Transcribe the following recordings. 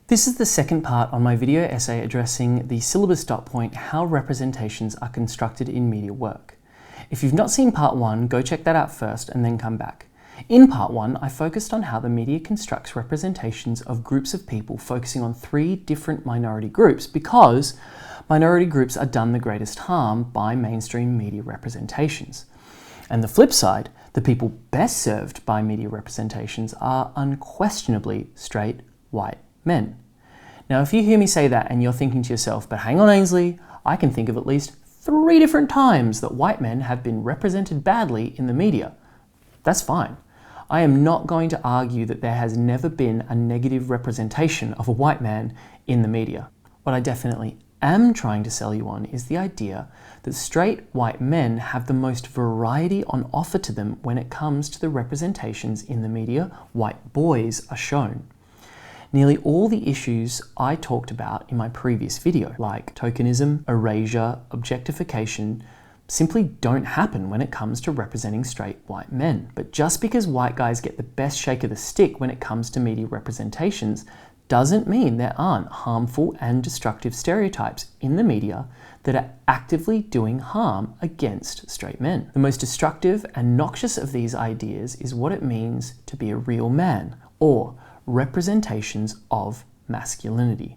This is the second part on my video essay addressing the syllabus dot point, how representations are constructed in media work. If you've not seen part 1, go check that out first and then come back. In part 1, I focused on how the media constructs representations of groups of people, focusing on 3 different minority groups, because minority groups are done the greatest harm by mainstream media representations. And the flip side, the people best served by media representations are unquestionably straight, white men. Now, if you hear me say that and you're thinking to yourself, but hang on Ainsley, I can think of at least 3 different times that white men have been represented badly in the media. That's fine. I am not going to argue that there has never been a negative representation of a white man in the media. What I definitely am trying to sell you on is the idea that straight white men have the most variety on offer to them when it comes to the representations in the media white boys are shown. Nearly all the issues I talked about in my previous video, like tokenism, erasure, objectification, simply don't happen when it comes to representing straight white men. But just because white guys get the best shake of the stick when it comes to media representations doesn't mean there aren't harmful and destructive stereotypes in the media that are actively doing harm against straight men. The most destructive and noxious of these ideas is what it means to be a real man, or representations of masculinity.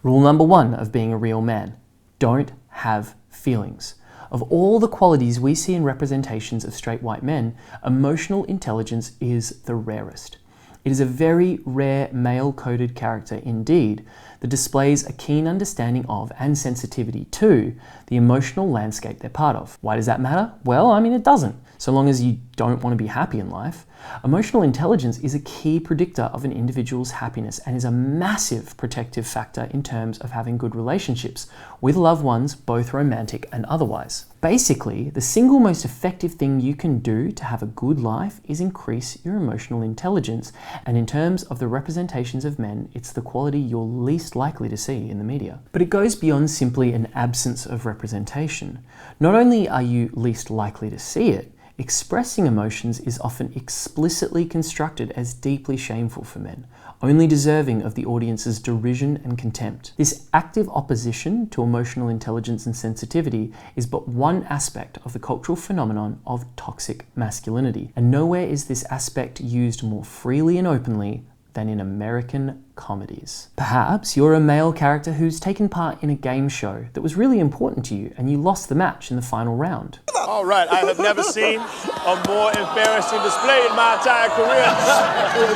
Rule number 1 of being a real man: don't have feelings. Of all the qualities we see in representations of straight white men, emotional intelligence is the rarest. It is a very rare male-coded character indeed that displays a keen understanding of and sensitivity to the emotional landscape they're part of. Why does that matter? Well, I mean, it doesn't, so long as you don't want to be happy in life. Emotional intelligence is a key predictor of an individual's happiness and is a massive protective factor in terms of having good relationships with loved ones, both romantic and otherwise. Basically, the single most effective thing you can do to have a good life is increase your emotional intelligence, and in terms of the representations of men, it's the quality you're least likely to see in the media. But it goes beyond simply an absence of representation. Not only are you least likely to see it, expressing emotions is often explicitly constructed as deeply shameful for men, only deserving of the audience's derision and contempt. This active opposition to emotional intelligence and sensitivity is but one aspect of the cultural phenomenon of toxic masculinity, and nowhere is this aspect used more freely and openly than in American comedies. Perhaps you're a male character who's taken part in a game show that was really important to you and you lost the match in the final round. All right, I have never seen a more embarrassing display in my entire career.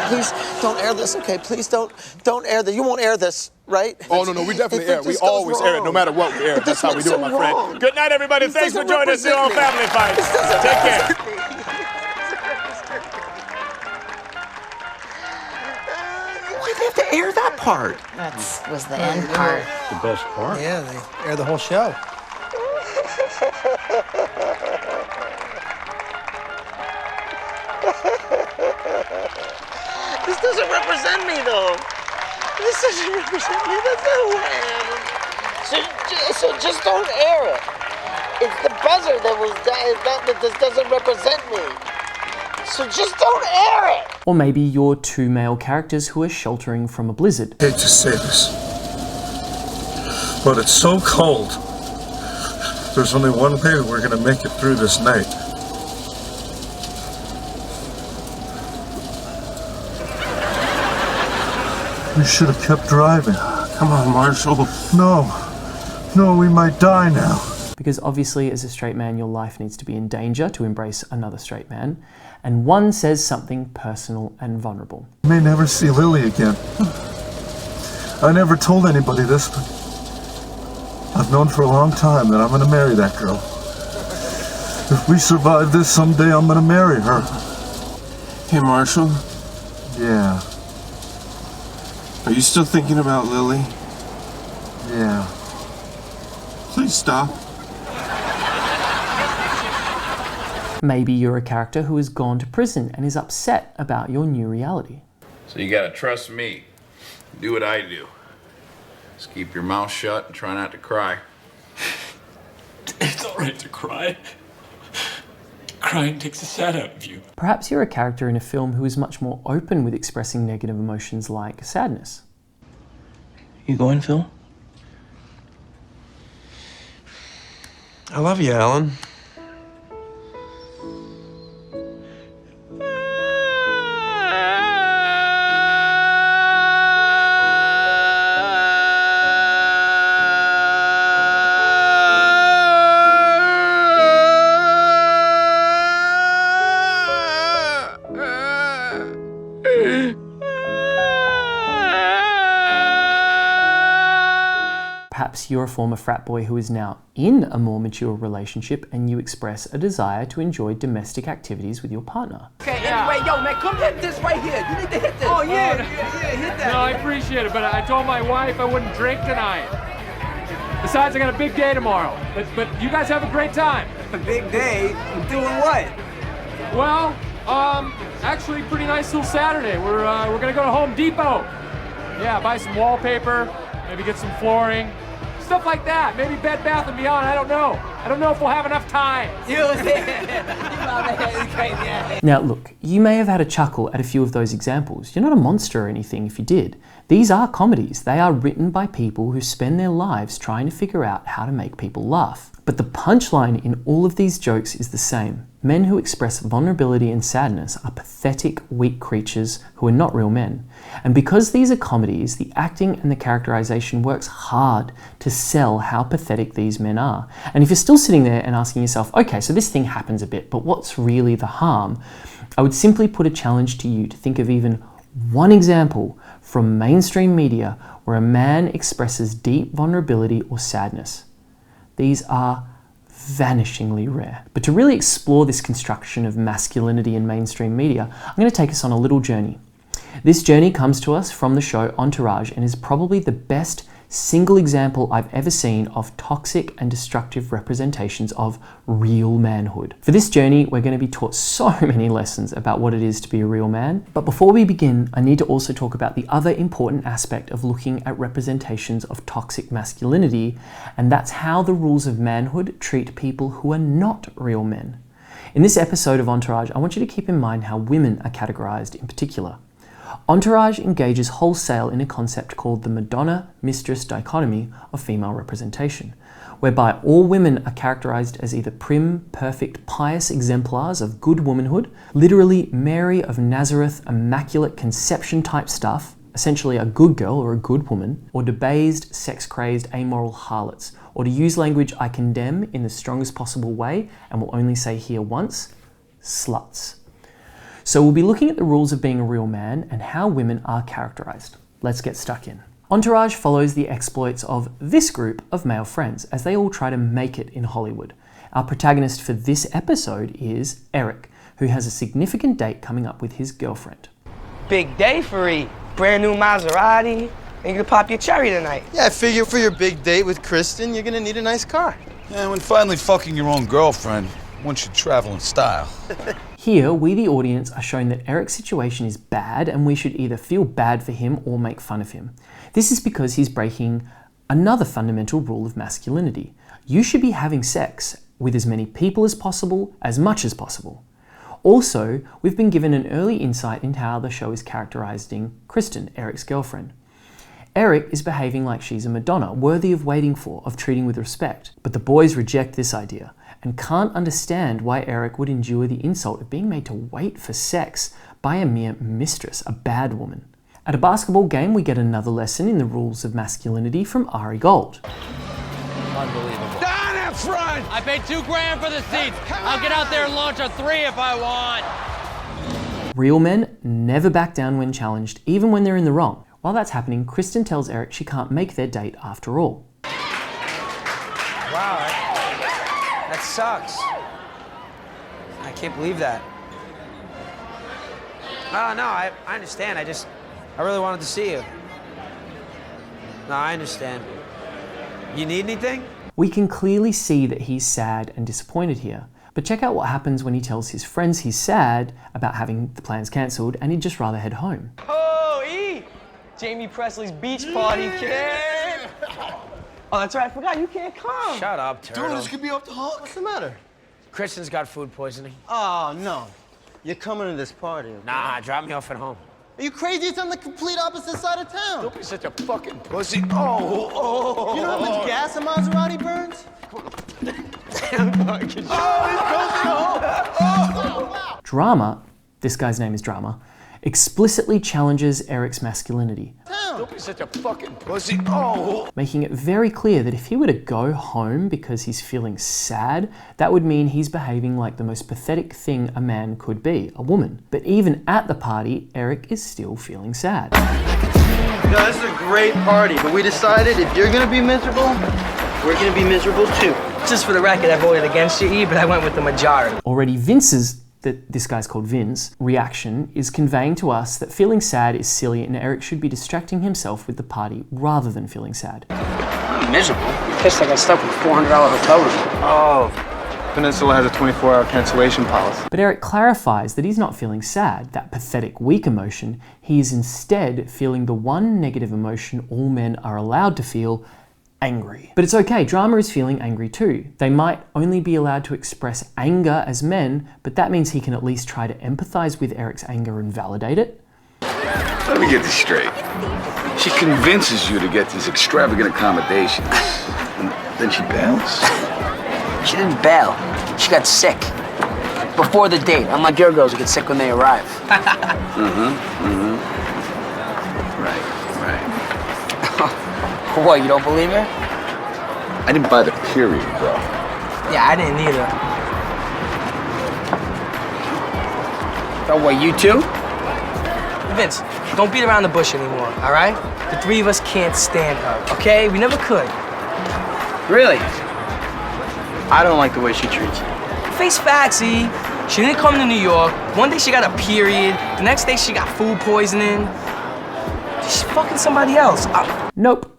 Please don't air this, okay? Please don't air this. You won't air this, right? Oh, no, we definitely air it. We always air it, no matter what we air it. That's how we do it, my friend. Good night, everybody. Thanks for joining us here on Family Fights. Take care. Why'd they have to air that part? That was the end part. The best part? Yeah, they air the whole show. This doesn't represent me, though. This doesn't represent me. That's not who I am. So just don't air it. It's the buzzer that doesn't represent me. So just don't air it. Or maybe you're 2 male characters who are sheltering from a blizzard. I hate to say this, but it's so cold. There's only one way we're gonna make it through this night. We should have kept driving. Come on, Marshall. No, we might die now. Because obviously, as a straight man, your life needs to be in danger to embrace another straight man, and one says something personal and vulnerable. I may never see Lily again. I never told anybody this, but I've known for a long time that I'm gonna marry that girl. If we survive this, someday I'm gonna marry her. Hey, Marshall, Yeah, are you still thinking about Lily? yeah. Please stop. Maybe you're a character who has gone to prison and is upset about your new reality. So you gotta trust me. Do what I do. Just keep your mouth shut and try not to cry. It's all right to cry. Crying takes the sad out of you. Perhaps you're a character in a film who is much more open with expressing negative emotions like sadness. You going, Phil? I love you, Alan. Perhaps you're a former frat boy who is now in a more mature relationship and you express a desire to enjoy domestic activities with your partner. Okay, anyway, yo, man, come hit this right here. You need to hit this. Oh, yeah, hit that. No, I appreciate it, but I told my wife I wouldn't drink tonight. Besides, I got a big day tomorrow. But you guys have a great time. A big day? Doing what? Well, actually, pretty nice little Saturday. We're gonna go to Home Depot. Yeah, buy some wallpaper, maybe get some flooring. Stuff like that. Maybe Bed Bath & Beyond. I don't know. I don't know if we'll have enough time. Now look, you may have had a chuckle at a few of those examples. You're not a monster or anything if you did. These are comedies. They are written by people who spend their lives trying to figure out how to make people laugh. But the punchline in all of these jokes is the same. Men who express vulnerability and sadness are pathetic, weak creatures who are not real men. And because these are comedies, the acting and the characterization works hard to sell how pathetic these men are. And if you're still sitting there and asking yourself, okay, so this thing happens a bit, but what's really the harm? I would simply put a challenge to you to think of even one example from mainstream media where a man expresses deep vulnerability or sadness. These are vanishingly rare. But to really explore this construction of masculinity in mainstream media, I'm going to take us on a little journey. This journey comes to us from the show Entourage and is probably the best single example I've ever seen of toxic and destructive representations of real manhood. For this journey, we're going to be taught so many lessons about what it is to be a real man. But before we begin, I need to also talk about the other important aspect of looking at representations of toxic masculinity, and that's how the rules of manhood treat people who are not real men. In this episode of Entourage, I want you to keep in mind how women are categorized in particular. Entourage engages wholesale in a concept called the Madonna-mistress dichotomy of female representation, whereby all women are characterized as either prim, perfect, pious exemplars of good womanhood, literally Mary of Nazareth, immaculate conception type stuff, essentially a good girl or a good woman, or debased, sex-crazed, amoral harlots, or to use language I condemn in the strongest possible way and will only say here once, sluts. So we'll be looking at the rules of being a real man and how women are characterized. Let's get stuck in. Entourage follows the exploits of this group of male friends as they all try to make it in Hollywood. Our protagonist for this episode is Eric, who has a significant date coming up with his girlfriend. Big day for E. Brand new Maserati, and you can pop your cherry tonight. Yeah, I figure for your big date with Kristen, you're gonna need a nice car. Yeah, when finally fucking your own girlfriend, one should travel in style. Here, we the audience are shown that Eric's situation is bad and we should either feel bad for him or make fun of him. This is because he's breaking another fundamental rule of masculinity. You should be having sex with as many people as possible, as much as possible. Also, we've been given an early insight into how the show is characterizing Kristen, Eric's girlfriend. Eric is behaving like she's a Madonna, worthy of waiting for, of treating with respect. But the boys reject this idea and can't understand why Eric would endure the insult of being made to wait for sex by a mere mistress, a bad woman. At a basketball game, we get another lesson in the rules of masculinity from Ari Gold. Unbelievable. Down in front! I paid $2 grand for the seats. I'll get out there and launch a 3 if I want. Real men never back down when challenged, even when they're in the wrong. While that's happening, Kristen tells Eric she can't make their date after all. Wow, that sucks. I can't believe that. Oh, no, I understand. I really wanted to see you. No, I understand. You need anything? We can clearly see that he's sad and disappointed here. But check out what happens when he tells his friends he's sad about having the plans cancelled and he'd just rather head home. Oh, E! Jamie Presley's beach party, kid! Oh, that's right, I forgot, you can't come. Shut up, Turtle. Dude, this could be off the hook. What's the matter? Kristen's got food poisoning. Oh, no. You're coming to this party. Okay? Nah, drop me off at home. Are you crazy? It's on the complete opposite side of town. Don't be such a fucking pussy. Oh. You know how much gas a Maserati burns? Drama, this guy's name is Drama, explicitly challenges Eric's masculinity, Don't be such a fucking pussy. Oh. making it very clear that if he were to go home because he's feeling sad, that would mean he's behaving like the most pathetic thing a man could be, a woman. But even at the party, Eric is still feeling sad. No, this is a great party, but we decided if you're gonna be miserable, we're gonna be miserable too. Just for the record, I voted against you, E, but I went with the majority. Already Vince's, this guy's called Vince, reaction is conveying to us that feeling sad is silly and Eric should be distracting himself with the party rather than feeling sad. I'm miserable. I'm pissed I got stuck with a $400 hotel room. Oh, Peninsula has a 24-hour cancellation policy. But Eric clarifies that he's not feeling sad, that pathetic, weak emotion. He is instead feeling the one negative emotion all men are allowed to feel, angry. But it's okay, Drama is feeling angry too. They might only be allowed to express anger as men, but that means he can at least try to empathize with Eric's anger and validate it. Let me get this straight. She convinces you to get these extravagant accommodations, and then she bails? She didn't bail. She got sick. Before the date, unlike your girls who get sick when they arrive. Right. What, you don't believe her? I didn't buy the period, bro. Yeah, I didn't either. Oh, what, you too? Vince, don't beat around the bush anymore, all right? The three of us can't stand her, okay? We never could. Really? I don't like the way she treats you. Face facts, E. She didn't come to New York. One day she got a period. The next day she got food poisoning. She's fucking somebody else. Nope.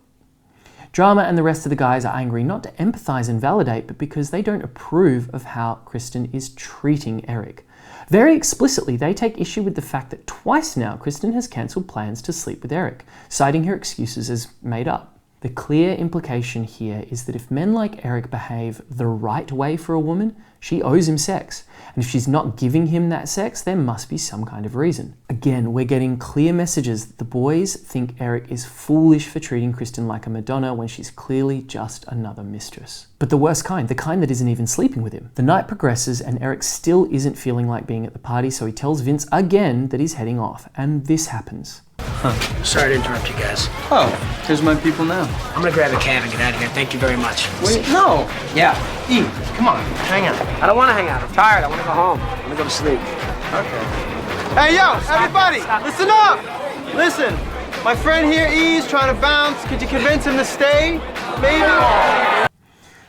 Drama and the rest of the guys are angry not to empathize and validate, but because they don't approve of how Kristen is treating Eric. Very explicitly, they take issue with the fact that twice now Kristen has cancelled plans to sleep with Eric, citing her excuses as made up. The clear implication here is that if men like Eric behave the right way for a woman, she owes him sex. And if she's not giving him that sex, there must be some kind of reason. Again, we're getting clear messages that the boys think Eric is foolish for treating Kristen like a Madonna when she's clearly just another mistress. But the worst kind, the kind that isn't even sleeping with him. The night progresses and Eric still isn't feeling like being at the party, so he tells Vince again that he's heading off, and this happens. Sorry to interrupt you guys. Oh, here's my people now. I'm gonna grab a cab and get out of here. Thank you very much. Wait, no. Yeah. E, come on, hang out. I don't want to hang out. I'm tired. I want to go home. I want to go to sleep. Okay. Hey, yo, everybody, listen up. Listen, my friend here, E's trying to bounce. Could you convince him to stay? Maybe?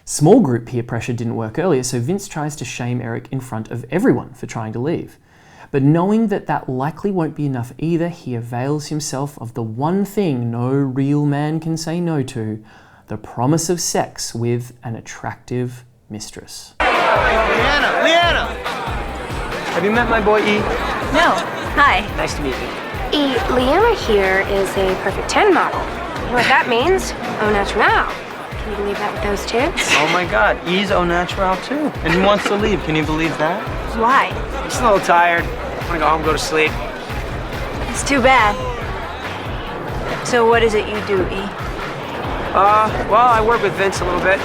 Small group peer pressure didn't work earlier, so Vince tries to shame Eric in front of everyone for trying to leave. But knowing that that likely won't be enough either, he avails himself of the one thing no real man can say no to, the promise of sex with an attractive mistress. Leanna! Have you met my boy E? No. Hi. Nice to meet you. E, Leanna here is a perfect 10 model. You know what that means? Au naturel. Can you believe that with those tits? Oh my God, E's au naturel too. And he wants to leave, can you believe that? Why? I'm just a little tired. I want to go home, go to sleep. It's too bad. So what is it you do, E? Well, I work with Vince a little bit.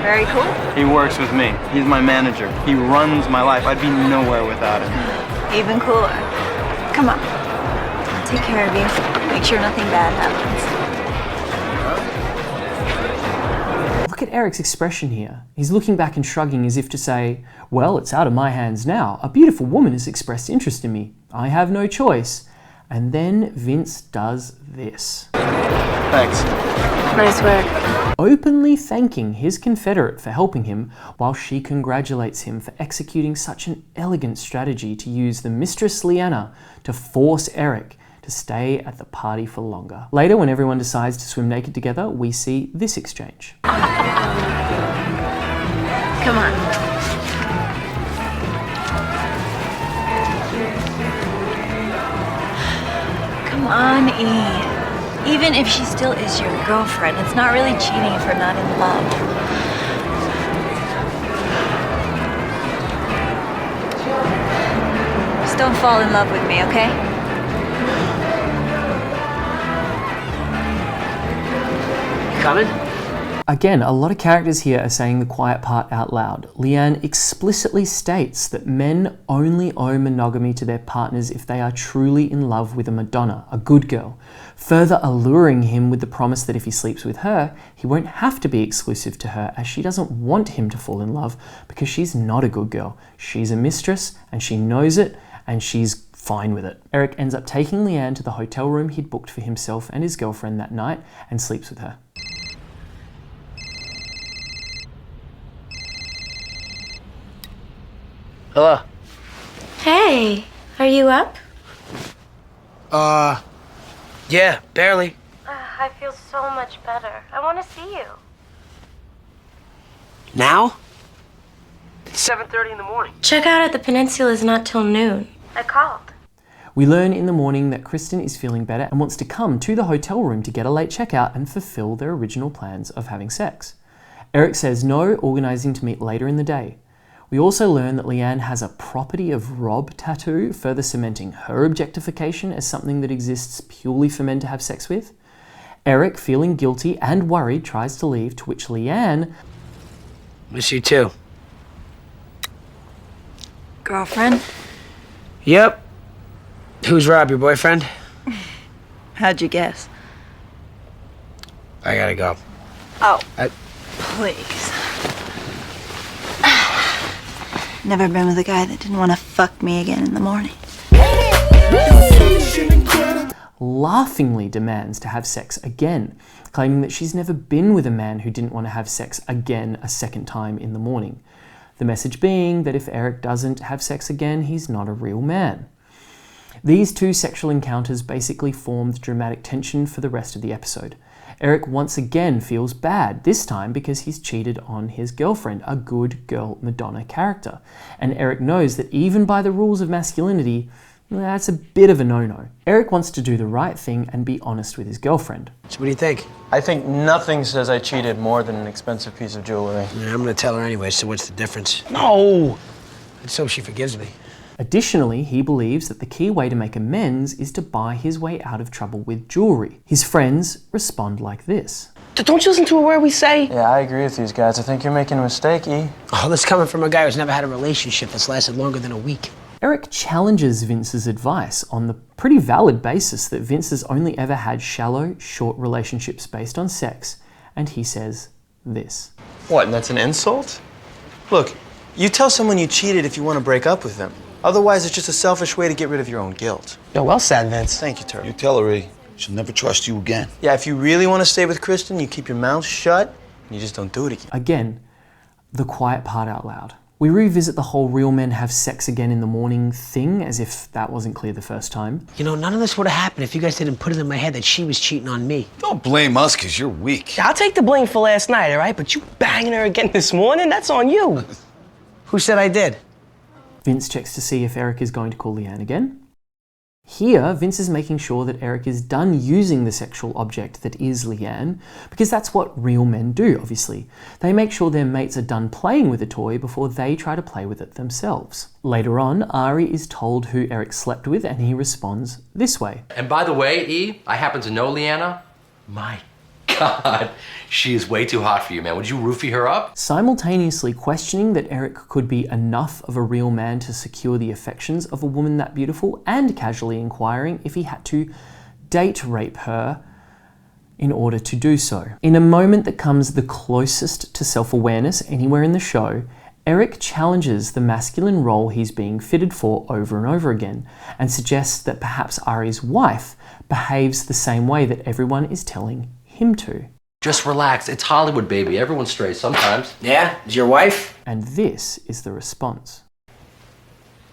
Very cool. He works with me. He's my manager. He runs my life. I'd be nowhere without him. Even cooler. Come on. I'll take care of you. Make sure nothing bad happens. Look at Eric's expression here. He's looking back and shrugging as if to say, well, it's out of my hands now. A beautiful woman has expressed interest in me. I have no choice. And then Vince does this. Thanks. Nice work. Openly thanking his confederate for helping him, while she congratulates him for executing such an elegant strategy to use the mistress Leanna to force Eric to stay at the party for longer. Later, when everyone decides to swim naked together, we see this exchange. Come on. Come on, E. Even if she still is your girlfriend, it's not really cheating if you're not in love. Just don't fall in love with me, okay? coming? Again, a lot of characters here are saying the quiet part out loud. Leanne explicitly states that men only owe monogamy to their partners if they are truly in love with a Madonna, a good girl, further alluring him with the promise that if he sleeps with her, he won't have to be exclusive to her, as she doesn't want him to fall in love because she's not a good girl. She's a mistress and she knows it, and she's fine with it. Eric ends up taking Leanne to the hotel room he'd booked for himself and his girlfriend that night and sleeps with her. Hello. Hey, are you up? Yeah, barely. I feel so much better. I want to see you. Now? It's 7:30 in the morning. Checkout at the Peninsula is not till noon. I called. We learn in the morning that Kristen is feeling better and wants to come to the hotel room to get a late checkout and fulfill their original plans of having sex. Eric says no, organising to meet later in the day. We also learn that Leanne has a property of Rob tattoo, further cementing her objectification as something that exists purely for men to have sex with. Eric, feeling guilty and worried, tries to leave, to which Leanne... Miss you too. Girlfriend? Yep. Who's Rob, your boyfriend? How'd you guess? I gotta go. Oh, please. Never been with a guy that didn't want to fuck me again in the morning. Laughingly demands to have sex again, claiming that she's never been with a man who didn't want to have sex again a second time in the morning. The message being that if Eric doesn't have sex again, he's not a real man. These two sexual encounters basically formed dramatic tension for the rest of the episode. Eric once again feels bad, this time because he's cheated on his girlfriend, a good girl Madonna character. And Eric knows that even by the rules of masculinity, that's a bit of a no-no. Eric wants to do the right thing and be honest with his girlfriend. So what do you think? I think nothing says I cheated more than an expensive piece of jewelry. Yeah, I'm gonna tell her anyway, so what's the difference? No! Let's hope she forgives me. Additionally, he believes that the key way to make amends is to buy his way out of trouble with jewelry. His friends respond like this. Don't you listen to a word we say? Yeah, I agree with these guys. I think you're making a mistake, E. Oh, this coming from a guy who's never had a relationship that's lasted longer than a week. Eric challenges Vince's advice on the pretty valid basis that Vince has only ever had shallow, short relationships based on sex, and he says this. What, and that's an insult? Look, you tell someone you cheated if you want to break up with them. Otherwise, it's just a selfish way to get rid of your own guilt. Yo, well said, Vince. Thank you, Turtle. You tell her, E. She'll never trust you again. Yeah, if you really want to stay with Kristen, you keep your mouth shut, and you just don't do it again. Again, the quiet part out loud. We revisit the whole real men have sex again in the morning thing, as if that wasn't clear the first time. You know, none of this would have happened if you guys didn't put it in my head that she was cheating on me. Don't blame us, because you're weak. I'll take the blame for last night, all right? But you banging her again this morning, that's on you. Who said I did? Vince checks to see if Eric is going to call Leanne again. Here, Vince is making sure that Eric is done using the sexual object that is Leanne, because that's what real men do, obviously. They make sure their mates are done playing with a toy before they try to play with it themselves. Later on, Ari is told who Eric slept with, and he responds this way. And by the way, E, I happen to know Leanna. My God, she is way too hot for you, man. Would you roofie her up? Simultaneously questioning that Eric could be enough of a real man to secure the affections of a woman that beautiful, and casually inquiring if he had to date rape her in order to do so. In a moment that comes the closest to self-awareness anywhere in the show, Eric challenges the masculine role he's being fitted for over and over again, and suggests that perhaps Ari's wife behaves the same way that everyone is telling him to. Just relax. It's Hollywood, baby. Everyone strays sometimes. Yeah? Is your wife? And this is the response.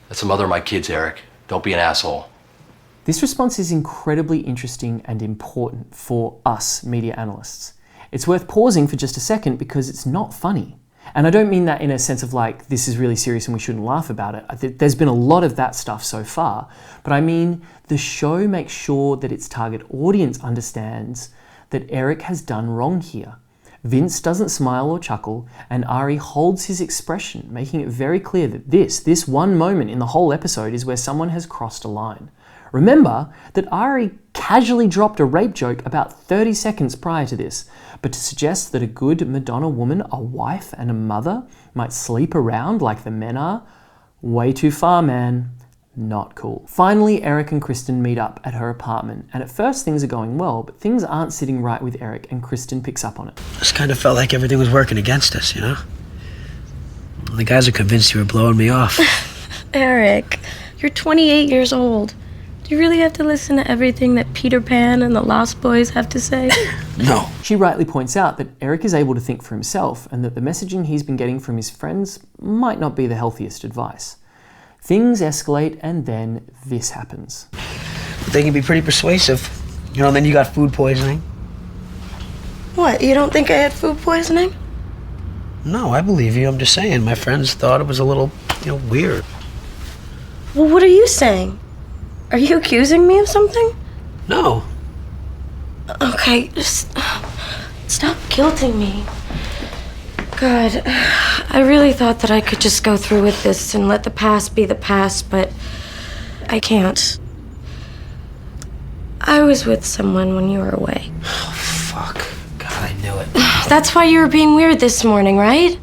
That's the mother of my kids, Eric. Don't be an asshole. This response is incredibly interesting and important for us media analysts. It's worth pausing for just a second because it's not funny. And I don't mean that in a sense of like, this is really serious and we shouldn't laugh about it. There's been a lot of that stuff so far. But I mean, the show makes sure that its target audience understands that Eric has done wrong here. Vince doesn't smile or chuckle, and Ari holds his expression, making it very clear that this one moment in the whole episode is where someone has crossed a line. Remember that Ari casually dropped a rape joke about 30 seconds prior to this, But to suggest that a good Madonna woman, a wife and a mother, might sleep around like the men are, way too far, man. Not cool. Finally, Eric and Kristen meet up at her apartment, and at first things are going well, but things aren't sitting right with Eric, and Kristen picks up on it. Just kind of felt like everything was working against us, you know? The guys are convinced you were blowing me off. Eric, you're 28 years old. Do you really have to listen to everything that Peter Pan and the Lost Boys have to say? No. She rightly points out that Eric is able to think for himself, and that the messaging he's been getting from his friends might not be the healthiest advice. Things escalate, and then this happens. But they can be pretty persuasive. You know, then you got food poisoning. What, you don't think I had food poisoning? No, I believe you. I'm just saying, my friends thought it was a little, weird. Well, what are you saying? Are you accusing me of something? No. Okay, just stop guilting me. God, I really thought that I could just go through with this and let the past be the past, but I can't. I was with someone when you were away. Oh, fuck. God, I knew it. That's why you were being weird this morning, right?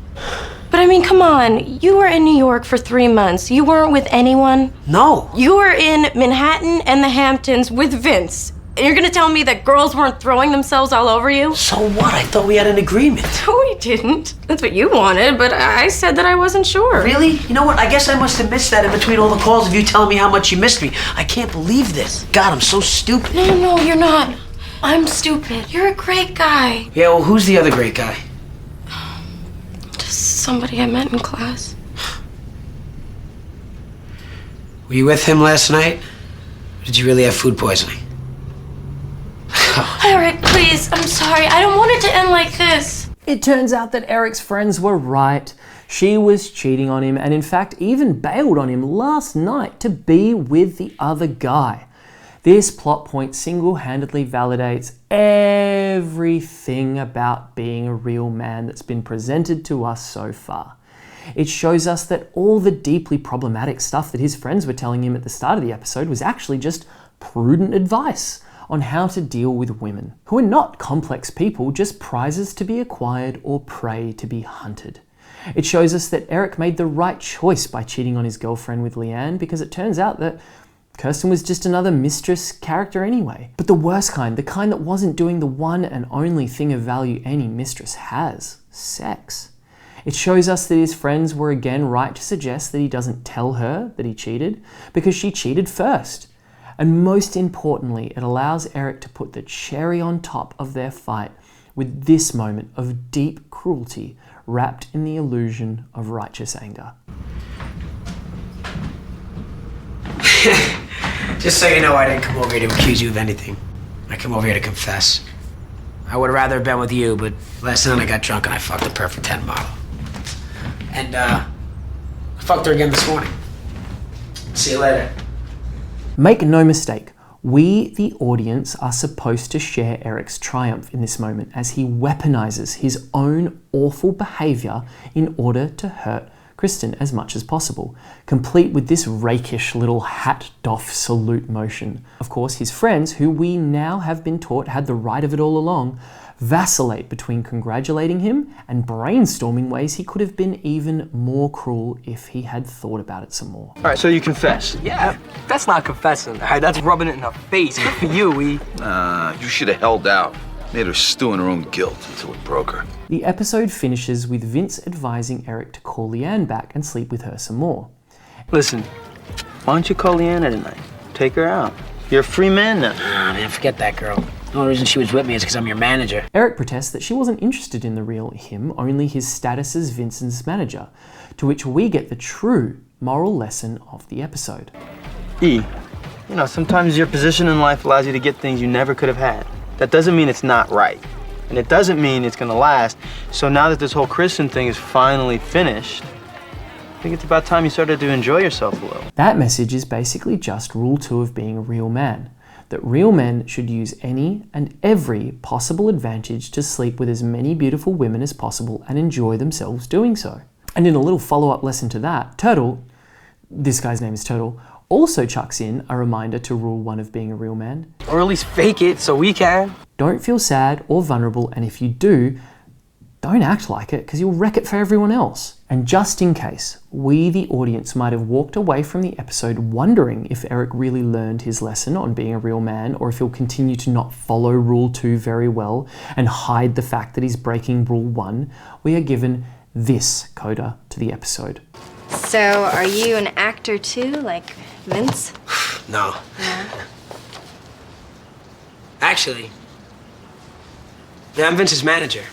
But I mean, come on. You were in New York for 3 months. You weren't with anyone? No. You were in Manhattan and the Hamptons with Vince. And you're gonna tell me that girls weren't throwing themselves all over you? So what? I thought we had an agreement. No, we didn't. That's what you wanted, but I said that I wasn't sure. Really? You know what? I guess I must have missed that in between all the calls of you telling me how much you missed me. I can't believe this. God, I'm so stupid. No, you're not. I'm stupid. You're a great guy. Yeah, well, who's the other great guy? Just somebody I met in class. Were you with him last night? Or did you really have food poisoning? Eric, please, I'm sorry. I don't want it to end like this. It turns out that Eric's friends were right. She was cheating on him, and in fact even bailed on him last night to be with the other guy. This plot point single-handedly validates everything about being a real man that's been presented to us so far. It shows us that all the deeply problematic stuff that his friends were telling him at the start of the episode was actually just prudent advice on how to deal with women, who are not complex people, just prizes to be acquired or prey to be hunted. It shows us that Eric made the right choice by cheating on his girlfriend with Leanne, because it turns out that Kirsten was just another mistress character anyway. But the worst kind, the kind that wasn't doing the one and only thing of value any mistress has, sex. It shows us that his friends were again right to suggest that he doesn't tell her that he cheated, because she cheated first. And most importantly, it allows Eric to put the cherry on top of their fight with this moment of deep cruelty wrapped in the illusion of righteous anger. Just so you know, I didn't come over here to accuse you of anything. I come over here to confess. I would rather have been with you, but last night I got drunk and I fucked a perfect 10 model. And I fucked her again this morning. See you later. Make no mistake, we, the audience, are supposed to share Eric's triumph in this moment as he weaponizes his own awful behavior in order to hurt Kristen as much as possible, complete with this rakish little hat-doff salute motion. Of course, his friends, who we now have been taught had the right of it all along, vacillate between congratulating him and brainstorming ways he could have been even more cruel if he had thought about it some more. All right, so you confess. Yeah, that's not confessing. All right, that's rubbing it in her face. Good for you, E. You should have held out. Made her stew in her own guilt until it broke her. The episode finishes with Vince advising Eric to call Leanne back and sleep with her some more. Listen, why don't you call Leanna tonight? Take her out. You're a free man now. Ah, man, forget that girl. The only reason she was with me is because I'm your manager. Eric protests that she wasn't interested in the real him, only his status as Vincent's manager, to which we get the true moral lesson of the episode. E, you know, sometimes your position in life allows you to get things you never could have had. That doesn't mean it's not right. And it doesn't mean it's gonna last. So now that this whole Kristen thing is finally finished, I think it's about time you started to enjoy yourself a little. That message is basically just rule 2 of being a real man. That real men should use any and every possible advantage to sleep with as many beautiful women as possible and enjoy themselves doing so. And in a little follow-up lesson to that, Turtle, this guy's name is Turtle, also chucks in a reminder to rule 1 of being a real man. Or at least fake it so we can. Don't feel sad or vulnerable, and if you do, don't act like it because you'll wreck it for everyone else. And just in case, we, the audience, might have walked away from the episode wondering if Eric really learned his lesson on being a real man, or if he'll continue to not follow Rule 2 very well and hide the fact that he's breaking Rule 1, we are given this coda to the episode. So, are you an actor too, like Vince? No. Yeah. Actually, yeah, I'm Vince's manager.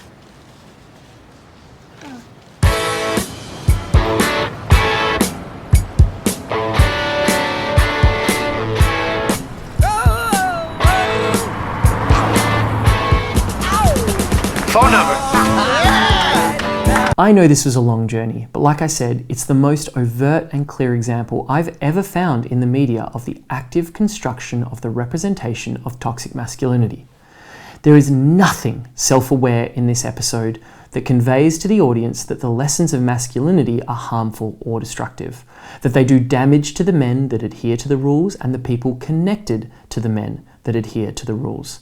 Phone number. I know this was a long journey, but like I said, it's the most overt and clear example I've ever found in the media of the active construction of the representation of toxic masculinity. There is nothing self-aware in this episode that conveys to the audience that the lessons of masculinity are harmful or destructive, that they do damage to the men that adhere to the rules and the people connected to the men that adhere to the rules.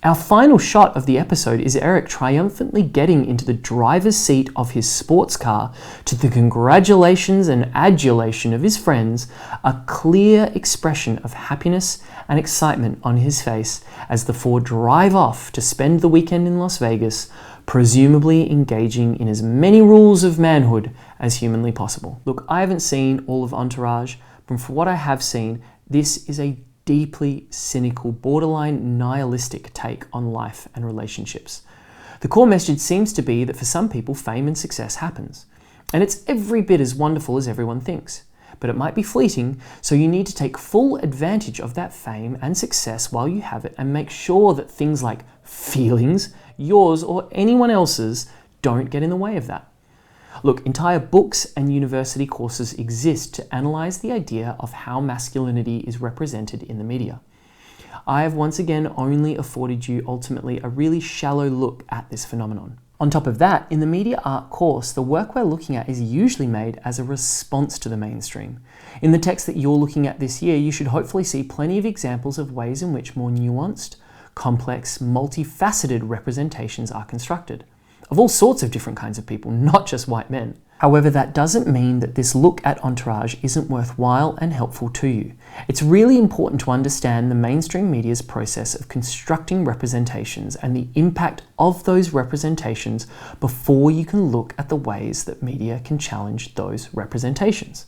Our final shot of the episode is Eric triumphantly getting into the driver's seat of his sports car to the congratulations and adulation of his friends, a clear expression of happiness and excitement on his face as the four drive off to spend the weekend in Las Vegas, presumably engaging in as many rules of manhood as humanly possible. Look, I haven't seen all of Entourage, but from what I have seen, this is a deeply cynical, borderline nihilistic take on life and relationships. The core message seems to be that for some people, fame and success happens. And it's every bit as wonderful as everyone thinks. But it might be fleeting, so you need to take full advantage of that fame and success while you have it and make sure that things like feelings, yours or anyone else's, don't get in the way of that. Look, entire books and university courses exist to analyze the idea of how masculinity is represented in the media. I have once again only afforded you ultimately a really shallow look at this phenomenon. On top of that, in the media art course, the work we're looking at is usually made as a response to the mainstream. In the text that you're looking at this year, you should hopefully see plenty of examples of ways in which more nuanced, complex, multifaceted representations are constructed. Of all sorts of different kinds of people, not just white men. However, that doesn't mean that this look at Entourage isn't worthwhile and helpful to you. It's really important to understand the mainstream media's process of constructing representations and the impact of those representations before you can look at the ways that media can challenge those representations.